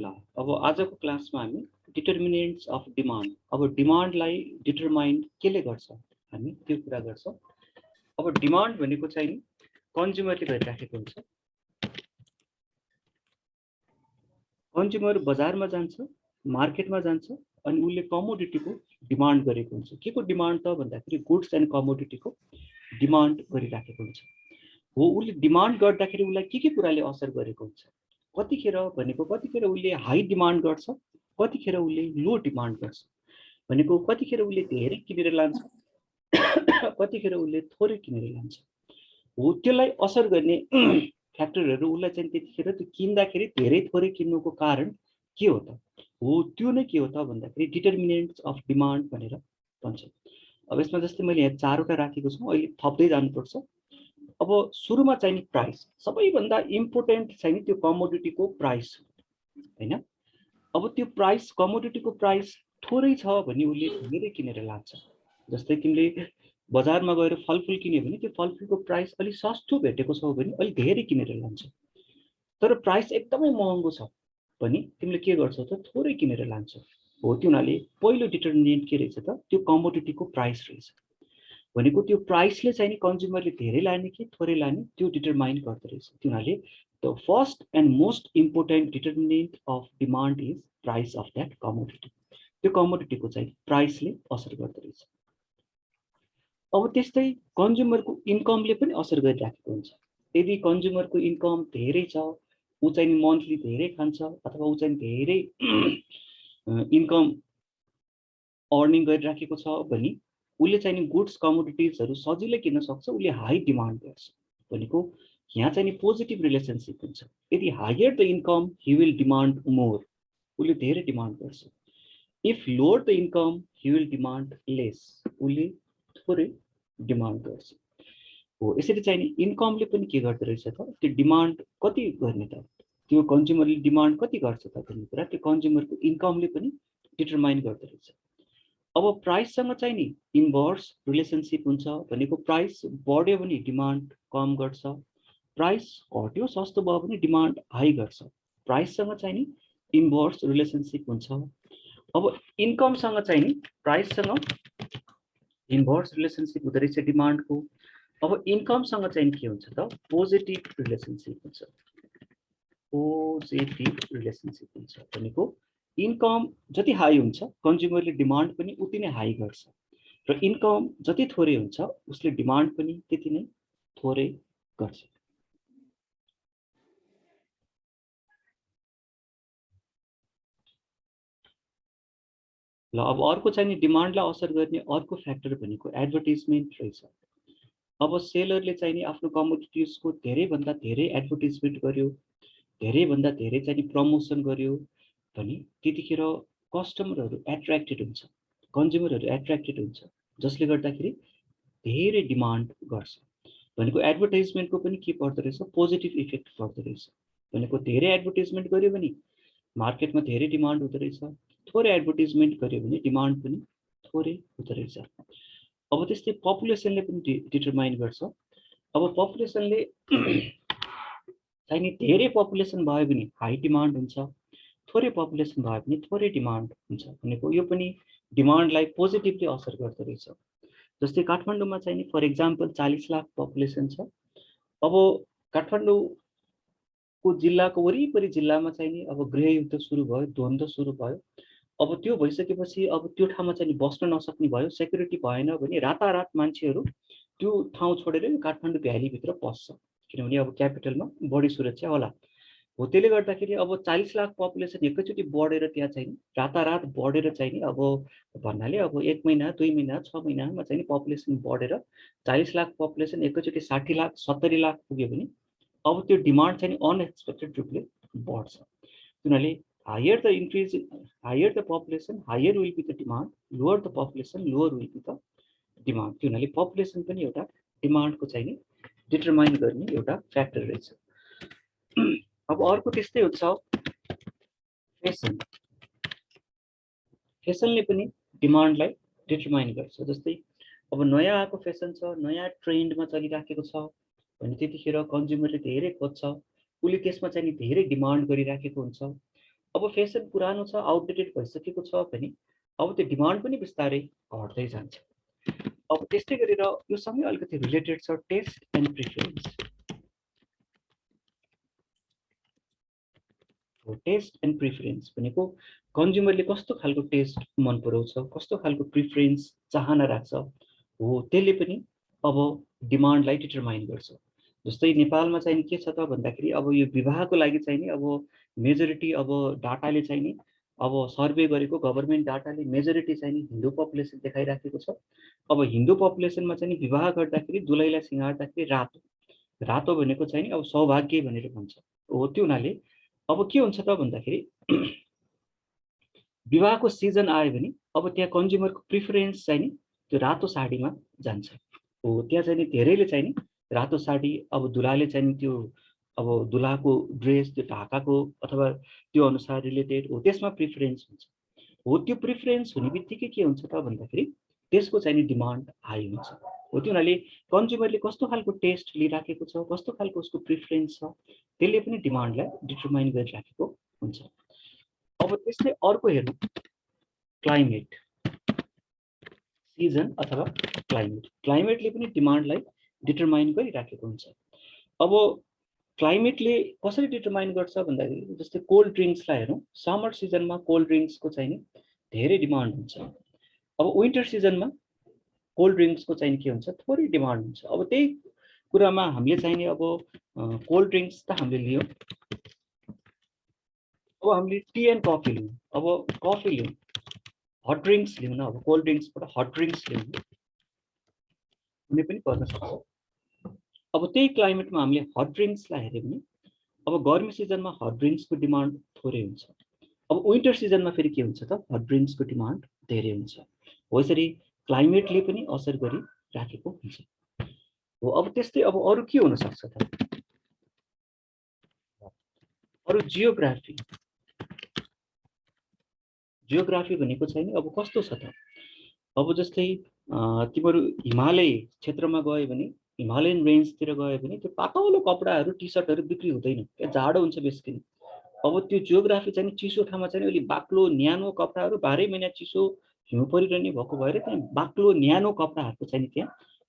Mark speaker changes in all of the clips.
Speaker 1: ल अब आजको क्लासमा हामी डिटर्मिनेन्ट्स अफ डिमान्ड, अब डिमान्डलाई डिटरमाइन केले गर्छ हामी त्यो कुरा गर्छौँ। अब डिमान्ड भनेको चाहिँ कन्ज्युमरले गरिराखेको हुन्छ। कन्ज्युमर बजारमा जान्छ, मार्केटमा जान्छ अनि उसले कमोडिटीको डिमान्ड गरेको हुन्छ। के को डिमान्ड त भन्दाखेरि गुड्स एन्ड कमोडिटीको डिमान्ड गरिराखेको हुन्छ। हो उसले डिमान्ड गर्दाखेरि उसलाई के कुराले असर गरेको हुन्छ, कतिखेर भनेको कतिखेर उसले हाई डिमान्ड गर्छ, कतिखेर उसले लो डिमान्ड गर्छ भनेको कतिखेर उसले धेरै किनेर लान्छ, कतिखेर उसले थोरै किनेर लान्छ। हो त्यसलाई असर गर्ने फ्याक्टरहरू उसलाई चाहिँ त्यतिखेर त्यो किन्दाखेरि धेरै थोरै किन्नुको कारण के हो त, हो त्यो नै के हो त भन्दाखेरि डिटर्मिनेन्ट्स अफ डिमान्ड भनेर भन्छ। अब यसमा जस्तै मैले यहाँ 4वटा राखेको छु, अहिले थप्दै जानुपर्छ। अब सुरुमा चाहिँ नि प्राइस, सबैभन्दा इम्पोर्टेन्ट चाहिँ नि त्यो कमोडिटीको प्राइस हैन। अब त्यो प्राइस कमोडिटीको प्राइस थोरै छ भने उसले धेरै किनेर लान्छ। जस्तै तिमीले बजारमा गएर फलफुल किन्यो भने त्यो फलफुलको प्राइस अलि सस्तो भेटेको छ भने अलि धेरै किनेर लान्छ। तर प्राइस एकदमै महँगो छ भने तिमीले के गर्छौ त थोरै किनेर लान्छौ। हो त्यो हुनाले पहिलो डिटर्मिनेन्ट के रहेछ त त्यो कमोडिटीको प्राइस रहेछ। भनेको त्यो प्राइसले चाहिँ नि कन्ज्युमरले धेरै लाने कि थोरै लाने त्यो डिटरमाइन गर्दो रहेछ। त्यो हुनाले the first and most important determinant of demand is price of that commodity. त्यो कमोडिटीको चाहिँ प्राइसले असर गर्दो रहेछ। अब त्यस्तै कन्ज्युमरको इन्कमले पनि असर गरिराखेको हुन्छ। यदि कन्ज्युमरको इन्कम धेरै छ, ऊ चाहिँ मन्थली धेरै खान्छ अथवा ऊ चाहिँ धेरै इन्कम अर्निङ गरिराखेको छ भने उसले चाहिँ गुड्स कमोडिटिजहरू सजिलै किन्न सक्छ, उसले हाई डिमान्ड गर्छ। भनेको यहाँ चाहिँ पोजिटिभ रिलेसनसिप हुन्छ। यदि higher the income he will demand more, उसले धेरै डिमान्ड गर्छ। If lower the income he will demand less, उसले थोरै डिमान्ड गर्छ। हो यसरी चाहिँ इन्कमले पनि के गर्दो रहेछ त त्यो डिमान्ड कति गर्ने त, त्यो कन्ज्युमरले डिमान्ड कति गर्छ त भन्ने कुरा त्यो कन्ज्युमरको इन्कमले पनि डिटरमाइन गर्दो रहेछ। अब प्राइससँग चाहिँ नि इन्भर्स रिलेसनसिप हुन्छ। भनेको प्राइस बढ्यो भने डिमान्ड कम गर्छ, प्राइस घट्यो सस्तो भयो भने डिमान्ड हाई गर्छ। प्राइससँग चाहिँ नि इन्भर्स रिलेसनसिप हुन्छ। अब इन्कमसँग चाहिँ नि प्राइससँग इन्भर्स रिलेसनसिप हुँदो रहेछ डिमान्डको। अब इन्कमसँग चाहिँ के हुन्छ त पोजिटिभ रिलेसनसिप हुन्छ। पोजिटिभ रिलेसनसिप हुन्छ भनेको इन्कम जति हाई हुन्छ कन्ज्युमरले डिमान्ड पनि उति नै हाई गर्छ, र इन्कम जति थोरै हुन्छ उसले डिमान्ड पनि त्यति नै थोरै गर्छ। ल अब अर्को चाहिँ डिमान्डलाई असर गर्ने अर्को फ्याक्टर भनेको एडभर्टिजमेन्ट रहेछ। अब सेलरले चाहिँ नि आफ्नो कमोडिटिजको धेरैभन्दा धेरै एडभर्टिजमेन्ट गर्यो, धेरैभन्दा धेरै चाहिँ प्रमोसन गर्यो भने त्यतिखेर कस्टमरहरू एट्र्याक्टेड हुन्छ, कन्ज्युमरहरू एट्र्याक्टेड हुन्छ, जसले गर्दाखेरि धेरै डिमान्ड गर्छ। भनेको एडभर्टाइजमेन्टको पनि के पर्दो रहेछ पोजिटिभ इफेक्ट पर्दो रहेछ। भनेको धेरै एडभर्टाइजमेन्ट गर्यो भने मार्केटमा धेरै डिमान्ड हुँदो रहेछ, थोरै एडभर्टाइजमेन्ट गर्यो भने डिमान्ड पनि थोरै हुँदो रहेछ। अब त्यस्तै पपुलेसनले पनि डिटरमाइन गर्छ। अब पपुलेसनले चाहिँ नि धेरै पपुलेसन भयो भने हाई डिमान्ड हुन्छ, थोरै पपुलेसन भयो भने थोरै डिमान्ड हुन्छ। भनेको यो पनि डिमान्डलाई पोजिटिभली असर गर्दो रहेछ। जस्तै काठमाडौँमा चाहिँ नि फर इक्जाम्पल 40 लाख पपुलेसन छ। अब काठमाडौँको जिल्लाको वरिपरि जिल्लामा चाहिँ नि अब गृहयुद्ध सुरु भयो, द्वन्द्व सुरु भयो। अब त्यो भइसकेपछि अब त्यो ठाउँमा चाहिँ बस्न नसक्ने भयो, सेक्युरिटी भएन भने रातारात मान्छेहरू त्यो ठाउँ छोडेर काठमाडौँ भ्यालीभित्र पस्छ, किनभने अब क्यापिटलमा बढी सुरक्षा होला। हो त्यसले गर्दाखेरि अब 40 लाख पपुलेसन एकैचोटि बढेर त्यहाँ चाहिँ रातारात बढेर चाहिँ नि अब भन्नाले अब 1 महिना 2 महिना 6 महिनामा चाहिँ पपुलेसन बढेर 40 लाख पपुलेसन एकैचोटि 60 लाख 70 लाख पुग्यो भने अब त्यो डिमान्ड चाहिँ अनएक्सपेक्टेड रूपले बढ्छ। किनभने higher the increase higher the population higher will be the demand, lower the population lower will be the demand. किनभने पपुलेसन पनि एउटा डिमान्डको चाहिँ नि डिटरमाइन गर्ने एउटा फ्याक्टर रहेछ। अब अर्को त्यस्तै हुन्छ फेसन। फेसनले पनि डिमान्डलाई डिटरमाइन गर्छ। जस्तै अब नयाँ आएको फेसन छ, नयाँ ट्रेन्डमा चलिराखेको छ भने त्यतिखेर कन्ज्युमरले धेरै खोज्छ, उसले त्यसमा चाहिँ धेरै डिमान्ड गरिराखेको हुन्छ। अब फेसन पुरानो छ, आउटडेटेड भइसकेको छ भने अब त्यो डिमान्ड पनि बिस्तारै घट्दै जान्छ। अब त्यस्तै गरेर यो सँगै अलिकति रिलेटेड छ test and preference. Test and preference भनेको कन्ज्युमरले कस्तो खालको टेस्ट मन पराउँछ, कस्तो खालको प्रिफरेन्स चाहना राख्छ हो, त्यसले पनि अब डिमान्डलाई डिटरमाइन गर्छ। जस्तै नेपालमा चाहिँ के छ त भन्दाखेरि अब यो विवाहको लागि चाहिँ नि अब मेजोरिटी अब डाटाले चाहिँ नि अब सर्वे गरेको गभर्नमेन्ट डाटाले मेजोरिटी चाहिँ नि हिन्दू पपुलेसन देखाइराखेको छ। अब हिन्दू पपुलेसनमा चाहिँ विवाह गर्दाखेरि दुलैलाई सिँगार्दाखेरि रातो, रातो भनेको चाहिँ नि अब सौभाग्य भनेर भन्छ हो। त्यो हुनाले अब के हुन्छ त भन्दाखेरि विवाहको सिजन आयो भने अब त्यहाँ कन्ज्युमरको प्रिफरेन्स चाहिँ नि त्यो रातो साडीमा जान्छ हो। त्यहाँ चाहिँ नि धेरैले चाहिँ नि रातो साडी, अब दुलाले चाहिँ नि त्यो अब दुलाको ड्रेस, त्यो ढाकाको अथवा त्यो अनुसार रिलेटेड हो, त्यसमा प्रिफरेन्स हुन्छ हो। त्यो प्रिफरेन्स हुने बित्तिकै के हुन्छ त भन्दाखेरि त्यसको चाहिँ नि डिमान्ड हाई हुन्छ हो। त्यो हुनाले कन्ज्युमरले कस्तो खालको टेस्ट लिइराखेको छ, कस्तो खालको उसको प्रिफरेन्स छ, त्यसले पनि डिमान्डलाई डिटरमाइन गरिराखेको हुन्छ। अब त्यस्तै अर्को हेर्नु क्लाइमेट, सिजन अथवा क्लाइमेट, क्लाइमेटले पनि डिमान्डलाई डिटरमाइन गरिराखेको हुन्छ। अब क्लाइमेटले कसरी डिटरमाइन गर्छ भन्दाखेरि जस्तै कोल्ड ड्रिङ्क्सलाई हेरौँ, समर सिजनमा कोल्ड ड्रिङ्क्सको चाहिँ नि धेरै डिमान्ड हुन्छ। अब विन्टर सिजनमा कोल्ड ड्रिङ्क्सको चाहिँ के हुन्छ, थोरै डिमान्ड हुन्छ। अब त्यही कुरामा हामीले चाहिँ नि अब कोल्ड ड्रिङ्क्स त हामीले लियौँ, अब हामीले टी एन्ड कफी लियौँ, अब कफी लियौँ, हट ड्रिङ्क्स लियौँ न, अब कोल्ड ड्रिङ्क्सबाट हट ड्रिङ्क्स लियौँ, कुनै पनि पर्न सक्छ। अब त्यही क्लाइमेटमा हामीले हट ड्रिङ्क्सलाई हेऱ्यौँ भने अब गर्मी सिजनमा हट ड्रिङ्क्सको डिमान्ड थोरै हुन्छ। अब विन्टर सिजनमा फेरि के हुन्छ त, हट ड्रिङ्क्सको डिमान्ड धेरै हुन्छ हो। यसरी क्लाइमेटले पनि असर गरिराखेको हुन्छ हो। अब त्यस्तै अब अरू के हुनसक्छ त, अरू जियोग्राफी, जियोग्राफी भनेको चाहिँ नि अब कस्तो छ त, अब जस्तै तिमीहरू हिमालय क्षेत्रमा गयो भने, हिमालयन रेन्जतिर गयो भने त्यो पातलो कपडाहरू टी सर्टहरू बिक्री हुँदैन, त्यहाँ जाडो हुन्छ बेसिकली। अब त्यो जियोग्राफी चाहिँ चिसो ठाउँमा चाहिँ अलिक बाक्लो न्यानो कपडाहरू, 12 महिना चिसो हिउँ परिरहने भएको भएर त्यहाँ बाक्लो न्यानो कपडाहरूको चाहिँ त्यहाँ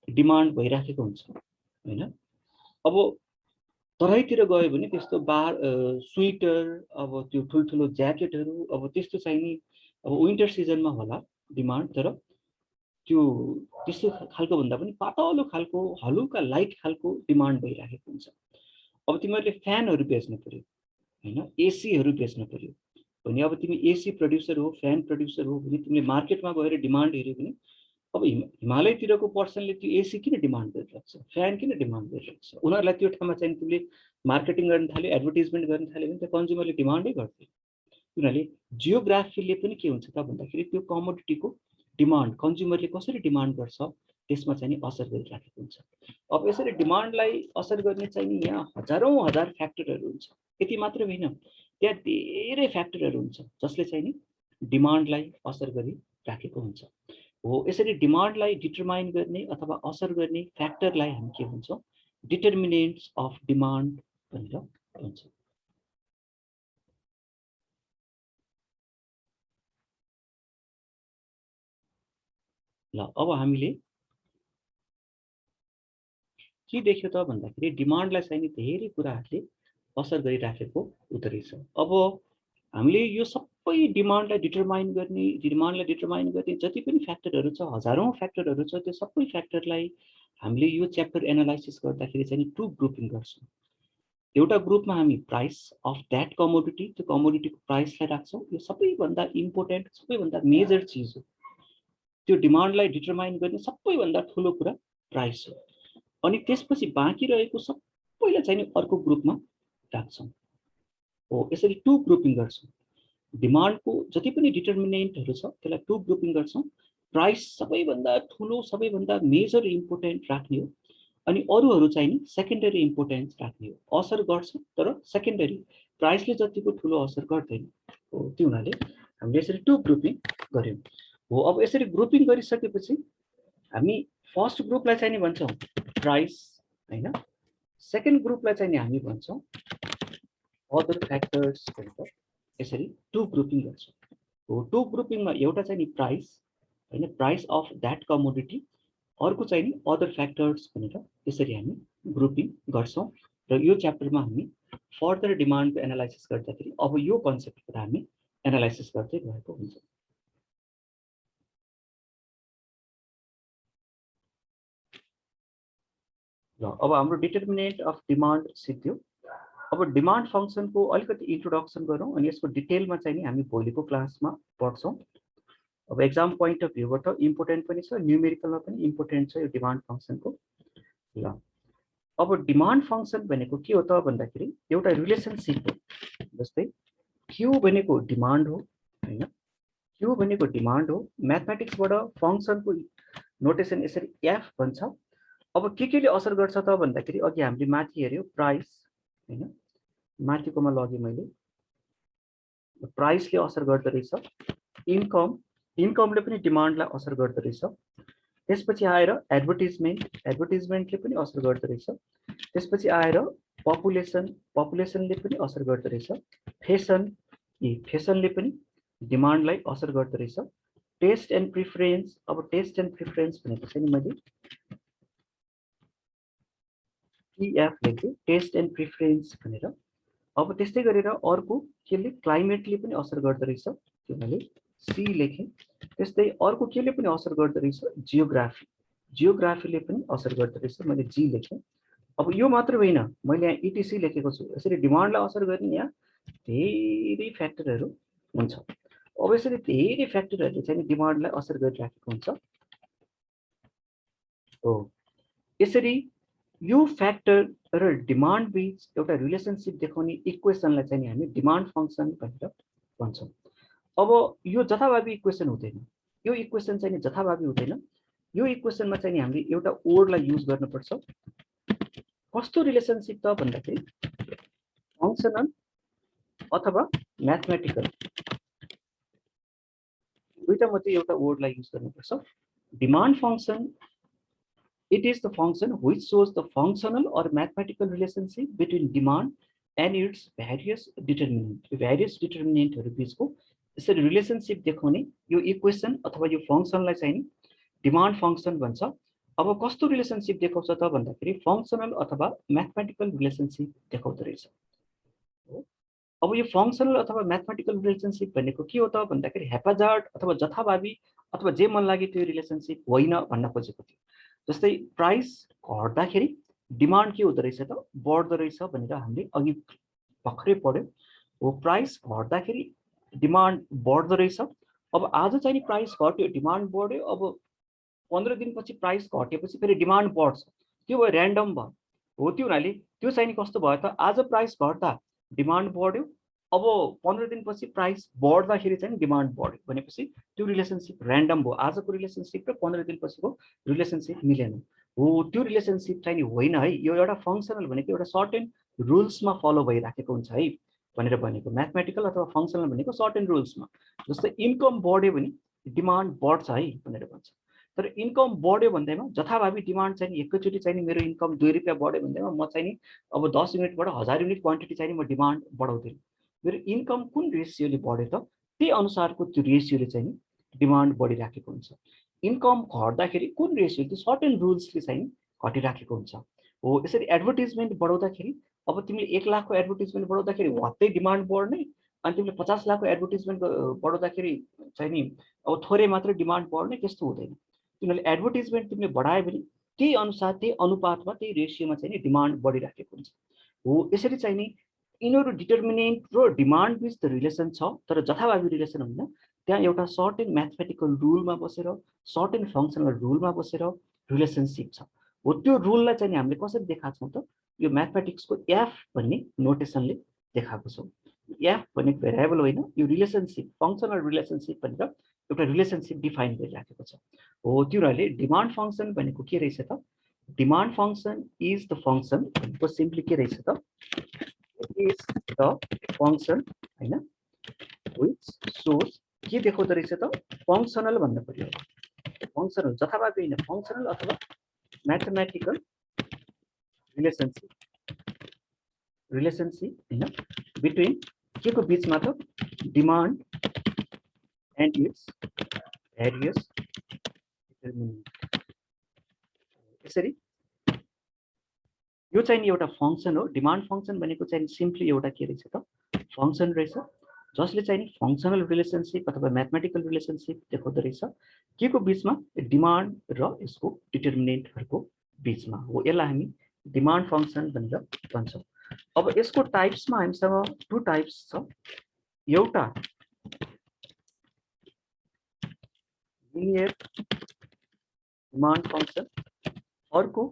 Speaker 1: डिमान्ड भइराखेको हुन्छ होइन। अब तराईतिर गयो भने त्यस्तो स्वेटर, अब त्यो ठुल्ठुलो ज्याकेटहरू, अब त्यस्तो चाहिँ नि अब विन्टर सिजनमा होला डिमान्ड। तर त्यो त्यस्तो खालको भन्दा पनि पातलो खालको हलुका लाइट खालको डिमान्ड भइराखेको हुन्छ। अब तिमीहरूले फ्यानहरू बेच्नु पर्यो होइन, एसीहरू बेच्नु पर्यो भने अब तिमी एसी प्रड्युसर हो, फ्यान प्रड्युसर हो भने तिमीले मार्केटमा गएर डिमान्ड हेऱ्यो भने अब हिमालयतिरको पर्सनले त्यो एसी किन डिमान्ड गरिरहेको छ, फ्यान किन डिमान्ड गरिरहेको छ, उनीहरूलाई त्यो ठाउँमा चाहिँ तिमीले मार्केटिङ गर्न थाल्यो, एडभर्टिजमेन्ट गर्न थाल्यो भने त्यो कन्ज्युमरले डिमान्डै गर्दैन। किनभने जियोग्राफीले पनि के हुन्छ त भन्दाखेरि त्यो कमोडिटीको डिमान्ड कन्ज्युमरले कसरी डिमान्ड गर्छ त्यसमा चाहिँ नि असर गरिराखेको हुन्छ। अब यसरी डिमान्डलाई असर गर्ने चाहिँ नि यहाँ हजार फ्याक्टरहरू हुन्छ। यति मात्र होइन, त्यहाँ धेरै फ्याक्टरहरू हुन्छ जसले चाहिँ नि डिमान्डलाई असर गरिराखेको हुन्छ हो। यसरी डिमान्डलाई डिटरमाइन गर्ने अथवा असर गर्ने फ्याक्टरलाई हामी के भन्छौँ, डिटर्मिनेन्ट्स अफ डिमान्ड भनेर भन्छौँ। ल अब हामीले के देख्यो त भन्दाखेरि डिमान्डलाई चाहिँ नि धेरै कुराहरूले असर गरिराखेको हुँदो रहेछ। अब हामीले यो सबै डिमान्डलाई डिटरमाइन गर्ने जति पनि फ्याक्टरहरू छ, हजारौँ फ्याक्टरहरू छ, त्यो सबै फ्याक्टरलाई हामीले यो च्याप्टर एनालाइसिस गर्दाखेरि चाहिँ टु ग्रुपिङ गर्छौँ। एउटा ग्रुपमा हामी प्राइस अफ द्याट कमोडिटी, त्यो कमोडिटीको प्राइसलाई राख्छौँ। यो सबैभन्दा इम्पोर्टेन्ट, सबैभन्दा मेजर चिज हो। त्यो डिमान्डलाई डिटरमाइन गर्ने सबैभन्दा ठुलो कुरा प्राइस हो। अनि त्यसपछि बाँकी रहेको सबैलाई चाहिँ अर्को ग्रुपमा राख्छौँ हो। यसरी टु ग्रुपिङ गर्छौँ। डिमान्डको जति पनि डिटर्मिनेन्टहरू छ त्यसलाई टु ग्रुपिङ गर्छौँ। प्राइस सबैभन्दा ठुलो, सबैभन्दा मेजर इम्पोर्टेन्ट राख्ने हो, अनि अरूहरू चाहिँ नि सेकेन्डरी इम्पोर्टेन्स राख्ने हो। असर गर्छ तर सेकेन्डरी, प्राइसले जतिको ठुलो असर गर्दैन हो। त्यो हुनाले हामीले यसरी टु ग्रुपिङ गऱ्यौँ हो। अब यसरी ग्रुपिङ गरिसकेपछि हामी फर्स्ट ग्रुपलाई चाहिँ नि भन्छौँ प्राइस होइन, सेकेन्ड ग्रुपलाई चाहिँ नि हामी भन्छौँ अदर फ्याक्टर्स भनेर यसरी टु ग्रुपिङ गर्छौँ। हो टु ग्रुपिङमा एउटा चाहिँ नि प्राइस हैन, प्राइस अफ दैट कमोडिटी, अर्को चाहिँ नि अदर फ्याक्टर्स भनेर यसरी हामी ग्रुपिङ गर्छौँ। र यो च्याप्टरमा हामी फर्दर डिमान्डको एनालाइसिस गर्दाखेरि अब यो कन्सेप्टबाट हामी एनालाइसिस गर्दै गएको हुन्छ। ल अब हाम्रो डिटर्मिनेन्ट अफ डिमान्ड सिक्यो। अब डिमान्ड फंक्सनको अलिकति इन्ट्रोडक्सन गरौँ अनि यसको डिटेलमा चाहिँ नि हामी भोलिको क्लासमा पढ्छौँ। अब एक्जाम पोइन्ट अफ भ्यूबाट इम्पोर्टेन्ट पनि छ, न्यूमेरिकलमा पनि इम्पोर्टेन्ट छ यो डिमान्ड फंक्सनको। ल अब डिमान्ड फंक्सन भनेको के हो त भन्दाखेरि एउटा रिलेसनशिप हो। जस्तै क्यू भनेको डिमान्ड हो हैन, क्यू भनेको डिमान्ड हो। म्याथमेटिक्सबाट फंक्सनको नोटेसन यसरी एफ भन्छ। अब के ले असर गर्छ त भन्दाखेरि अघि हामीले माथि हेर्यो प्राइस हैन, माथिकोमा लगे मैले, प्राइसले असर गर्दो रहेछ। इन्कम, इन्कमले पनि डिमान्डलाई असर गर्दो रहेछ। त्यसपछि आएर एडभर्टाइजमेन्ट, एडभर्टाइजमेन्टले पनि असर गर्दो रहेछ। त्यसपछि आएर पपुलेसन, पपुलेसनले पनि असर गर्दो रहेछ। फेसन, फेसनले पनि डिमान्डलाई असर गर्दो रहेछ। टेस्ट एन्ड प्रिफरेन्स, अब टेस्ट एन्ड प्रिफरेन्स भनेको चाहिँ मैले टीएफ लेख्छु, टेस्ट एन्ड प्रिफरेन्स भनेर। अब त्यस्तै गरेर अर्को केले क्लाइमेटले पनि असर गर्दो रहेछ, त्यो मैले सी लेखेँ। त्यस्तै अर्को केले पनि असर गर्दो रहेछ, जियोग्राफी, जियोग्राफीले पनि असर गर्दो रहेछ, मैले जी लेखेँ। अब यो मात्र होइन, मैले यहाँ इटिसी लेखेको छु। यसरी डिमान्डलाई असर गर्ने यहाँ धेरै फ्याक्टरहरू हुन्छ। अब यसरी धेरै फ्याक्टरहरूले चाहिँ डिमान्डलाई असर गरिराखेको हुन्छ हो। यसरी यो फ्याक्टर र डिमान्ड बीच एउटा रिलेसनशिप देखाउने इक्वेसनलाई चाहिँ हामी डिमान्ड फंक्सन भनेर भन्छौँ। अब यो जथाभावी इक्वेसन हुँदैन, यो इक्वेसन चाहिँ जथाभावी हुँदैन। यो इक्वेसनमा चाहिँ हामीले एउटा वर्डलाई युज गर्नुपर्छ। कस्तो रिलेसनशिप त भन्दाखेरि फंक्सनल अथवा म्याथमेटिकल, दुईटा मध्ये एउटा वर्डलाई युज गर्नुपर्छ। Demand function, it is the function which shows the functional or mathematical relationship between demand and its various determinant, various determinantहरु बीचको यसरी रिलेसनशिप देखाउने यो इक्वेसन अथवा यो फंक्सनलाई चाहिँ डिमान्ड फंक्सन भन्छ। अब कस्तो रिलेसनशिप देखाउँछ त भन्दाखेरि फंक्सनल अथवा म्याथमेटिकल रिलेसनशिप देखाउँदो रहेछ। अब यो फंक्सनल अथवा म्याथमेटिकल रिलेसनशिप भनेको के हो त भन्दाखेरि हेपाजार्ड अथवा जथाभावी अथवा जे मन लागे त्यो रिलेसनशिप होइन भन्न खोजेको थियो। जस्तै प्राइस घट्दाखेरि डिमान्ड के हुँदो रहेछ त बढ्दो रहेछ भनेर हामीले अघि भर्खरै पढ्यौं हो। प्राइस घट्दाखेरि डिमान्ड बढ्दो रहेछ। अब आज चाहिँ प्राइस घट्यो, डिमान्ड बढ्यो। अब 15 दिनपछि प्राइस घटेपछि फेरि डिमान्ड बढ्छ, त्यो भयो र्यान्डम भयो हो। त्यो हुनाले त्यो चाहिँ कस्तो भयो त, आज प्राइस घट्दा डिमान्ड बढ्यो, अब 15 दिनपछि प्राइस बढ्दाखेरि चाहिँ डिमान्ड बढ्यो भनेपछि त्यो रिलेसनशिप र्यान्डम भयो। आजको रिलेसनशिप र 15 दिनपछिको रिलेसनशिप मिलेन हो, त्यो रिलेसनशिप चाहिँ होइन है। यो एउटा फंक्सनल भनेको एउटा सर्टेन रुल्समा फलो भइराखेको हुन्छ है भनेर भनेको। म्याथमेटिकल अथवा फंक्सनल भनेको सर्टेन रुल्समा। जस्तै इन्कम बढ्यो भने डिमान्ड बढ्छ है भनेर भन्छ। तर इन्कम बढ्यो भन्दैमा जथाभावी डिमान्ड चाहिँ एकैचोटि चाहिँ मेरो इन्कम 2 रुपैयाँ बढ्यो भन्दैमा म चाहिँ अब 10 युनिटबाट 1000 युनिट क्वान्टिटी चाहिँ म डिमान्ड बढाउँदिन। मेरो इन्कम कुन रेसियोले बढ्यो त त्यही अनुसारको त्यो रेसियोले चाहिँ डिमान्ड बढिराखेको हुन्छ। इन्कम घट्दाखेरि कुन रेसियो, त्यो सर्टेन रुल्सले चाहिँ घटिराखेको हुन्छ हो। यसरी एडभर्टाइजमेन्ट बढाउँदाखेरि अब तिमीले 1 लाखको एडभर्टाइजमेन्ट बढाउँदाखेरि वात्तै डिमान्ड बढ्ने, अनि तिमीले 50 लाखको एडभर्टाइजमेन्ट बढाउँदाखेरि चाहिँ नि अब थोरै मात्र डिमान्ड बढ्ने, त्यस्तो हुँदैन। तिमीले एडभर्टाइजमेन्ट तिमीले बढायो भने त्यही अनुसार त्यही अनुपातमा त्यही रेसियोमा चाहिँ डिमान्ड बढिराखेको हुन्छ हो। यसरी चाहिँ नि यिनीहरू डिटर्मिनेन्ट र डिमान्ड बीच द रिलेसन छ, तर जथाभावी रिलेसन होइन। त्यहाँ एउटा सर्टेन म्याथमेटिकल रुलमा बसेर, सर्टेन फंक्सनल रुलमा बसेर रिलेसनशिप छ हो। त्यो रुललाई चाहिँ हामीले कसरी देखाएको छौँ त, यो म्याथमेटिक्सको एफ भन्ने नोटेसनले देखाएको छौँ। एफ भनेको भेरिएबल होइन, यो रिलेसनशिप फंक्सनल रिलेसनशिप भनेर एउटा रिलेसनशिप डिफाइन गरिराखेको छ हो। त्यो भएले डिमान्ड फंक्सन भनेको के रहेछ त, demand function is the function भनेको सिम्पली के रहेछ त, is the function हैन which shows के देखाउँदो रहेछ त, फंक्सनल भन्नु पर्यो। फंक्सनल जथाभावी हैन, फंक्सनल अथवा म्याथमेटिकल रिलेसनशिप हैन बिट्विन के को बीचमा त demand and it's various determinant. यसरी यो चाहिँ एउटा फंक्सन हो। डिमान्ड फंक्सन भनेको चाहिँ सिम्पली एउटा के रहेछ त फंक्सन रहेछ, जसले चाहिँ फंक्सनल रिलेसनशिप अथवा मैथमेटिकल रिलेसनशिप देखाउँदो रहेछ के को बीचमा डिमान्ड र यसको डिटरमिनेन्टहरुको बीचमा हो। यसलाई हामी डिमान्ड फंक्सन भनेर भन्छौं। अब यसको टाइप्समा हामीसँग टु टाइप्स छ। एउटा लिनियर डिमान्ड फंक्सन, अर्को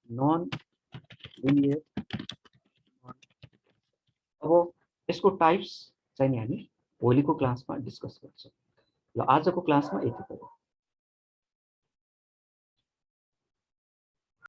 Speaker 1: नन लिनियर। अब यसको टाइप्स चाहिँ हामी भोलिको क्लासमा डिस्कस गर्छौं। ल आजको क्लासमा यति भयो।